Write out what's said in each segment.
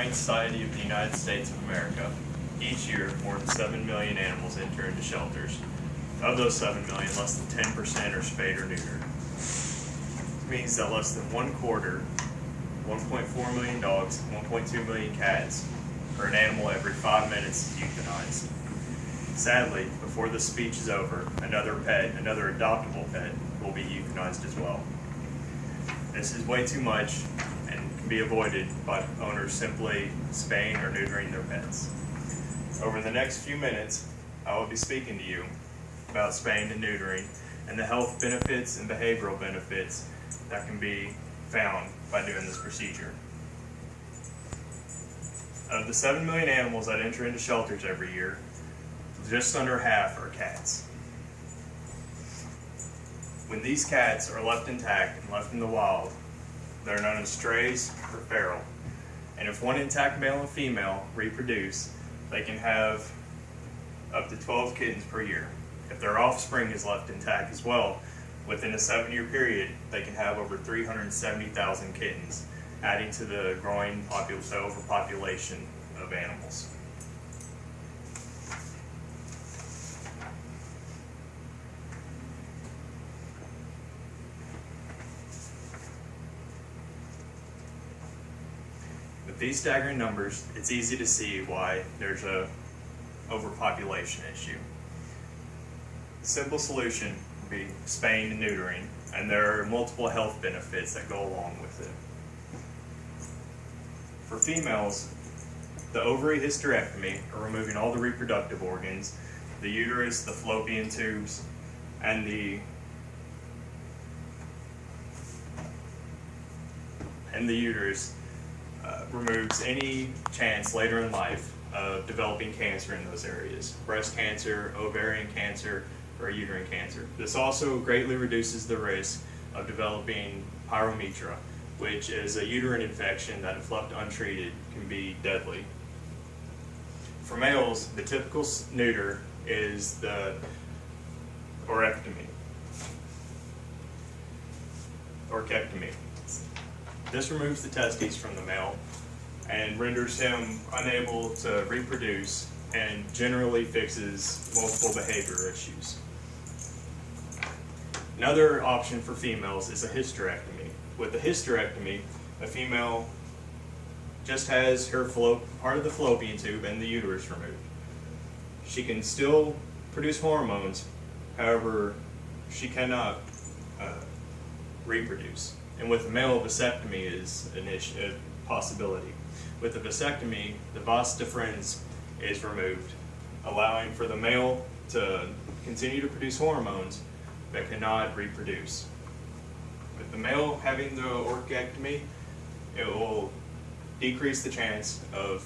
Humane Society of the United States of America, each year more than 7 million animals enter into shelters. Of those 7 million, less than 10% are spayed or neutered. It means that less than 1/4, 1.4 million dogs, 1.2 million cats, or an animal every 5 minutes is euthanized. Sadly, before this speech is over, another adoptable pet, will be euthanized as well. This is way too much and can be avoided by owners simply spaying or neutering their pets. Over the next few minutes, I will be speaking to you about spaying and neutering and the health benefits and behavioral benefits that can be found by doing this procedure. Of the 7 million animals that enter into shelters every year, just under half are cats. When these cats are left intact and left in the wild, they're known as strays or feral. And if one intact male and female reproduce, they can have up to 12 kittens per year. If their offspring is left intact as well, within a 7-year period, they can have over 370,000 kittens, adding to the growing overpopulation of animals. With these staggering numbers, it's easy to see why there's a overpopulation issue. The simple solution would be spaying and neutering, and there are multiple health benefits that go along with it. For females, the ovary hysterectomy, or removing all the reproductive organs, the uterus, the fallopian tubes, and the uterus, removes any chance later in life of developing cancer in those areas, breast cancer, ovarian cancer, or uterine cancer. This also greatly reduces the risk of developing pyometra, which is a uterine infection that, if left untreated, can be deadly. For males, the typical neuter is the orchectomy. This removes the testes from the male and renders him unable to reproduce and generally fixes multiple behavior issues. Another option for females is a hysterectomy. With a hysterectomy, a female just has her part of the fallopian tube and the uterus removed. She can still produce hormones, however, she cannot reproduce. And with a male, vasectomy is a possibility. With a vasectomy, the vas deferens is removed, allowing for the male to continue to produce hormones but cannot reproduce. With the male having the orchectomy, it will decrease the chance of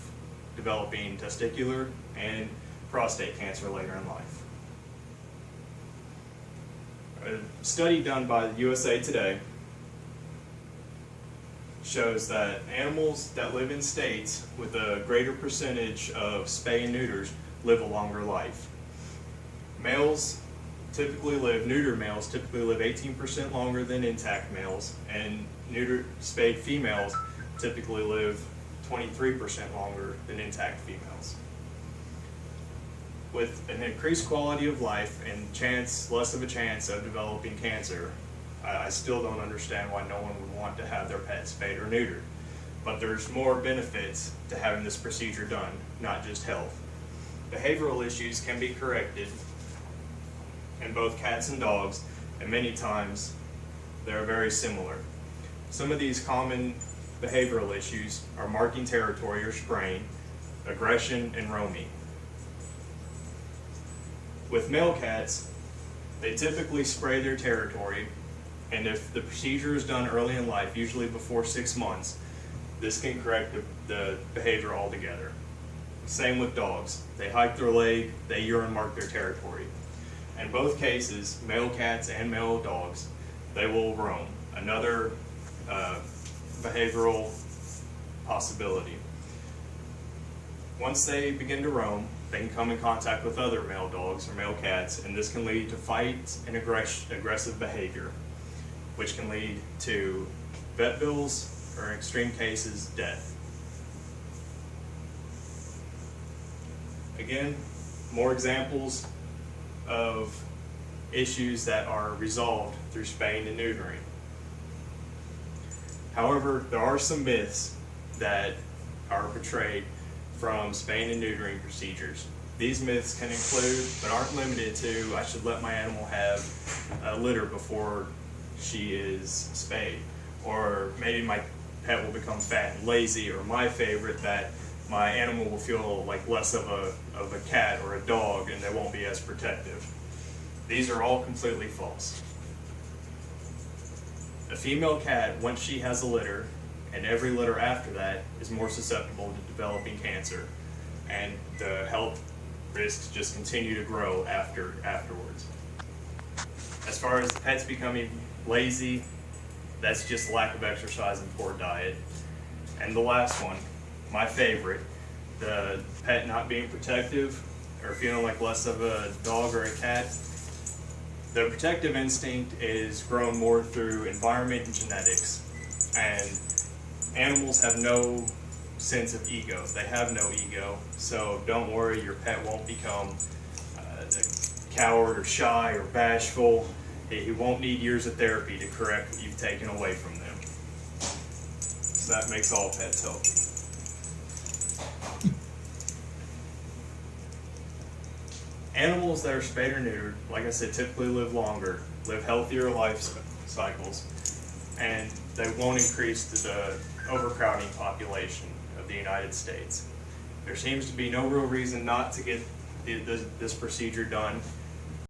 developing testicular and prostate cancer later in life. A study done by the USA Today shows that animals that live in states with a greater percentage of spay and neuters live a longer life. Neuter males typically live 18% longer than intact males, and spayed females typically live 23% longer than intact females. With an increased quality of life and less of a chance of developing cancer, I still don't understand why no one would want to have their pet spayed or neutered. But there's more benefits to having this procedure done, not just health. Behavioral issues can be corrected in both cats and dogs, and many times they're very similar. Some of these common behavioral issues are marking territory or spraying, aggression, and roaming. With male cats, they typically spray their territory, and if the procedure is done early in life, usually before 6 months, this can correct the behavior altogether. Same with dogs. They hike their leg, they urine mark their territory. In both cases, male cats and male dogs, they will roam. Another behavioral possibility. Once they begin to roam, they can come in contact with other male dogs or male cats, and this can lead to fights and aggressive behavior, which can lead to vet bills or, in extreme cases, death. Again, more examples of issues that are resolved through spaying and neutering. However, there are some myths that are portrayed from spaying and neutering procedures. These myths can include, but aren't limited to, I should let my animal have a litter before she is spayed, or maybe my pet will become fat and lazy, or my favorite, that my animal will feel like less of a cat or a dog and they won't be as protective. These are all completely false. A female cat, once she has a litter, and every litter after that, is more susceptible to developing cancer, and the health risks just continue to grow afterwards. As far as the pets becoming lazy, that's just lack of exercise and poor diet. And the last one, my favorite, the pet not being protective or feeling like less of a dog or a cat. The protective instinct is grown more through environment and genetics. And animals have no sense of ego. They have no ego. So don't worry, your pet won't become a coward or shy or bashful. He won't need years of therapy to correct what you've taken away from them. So that makes all pets healthy. Animals that are spayed or neutered, like I said, typically live longer, live healthier life cycles, and they won't increase the overcrowding population of the United States. There seems to be no real reason not to get this procedure done.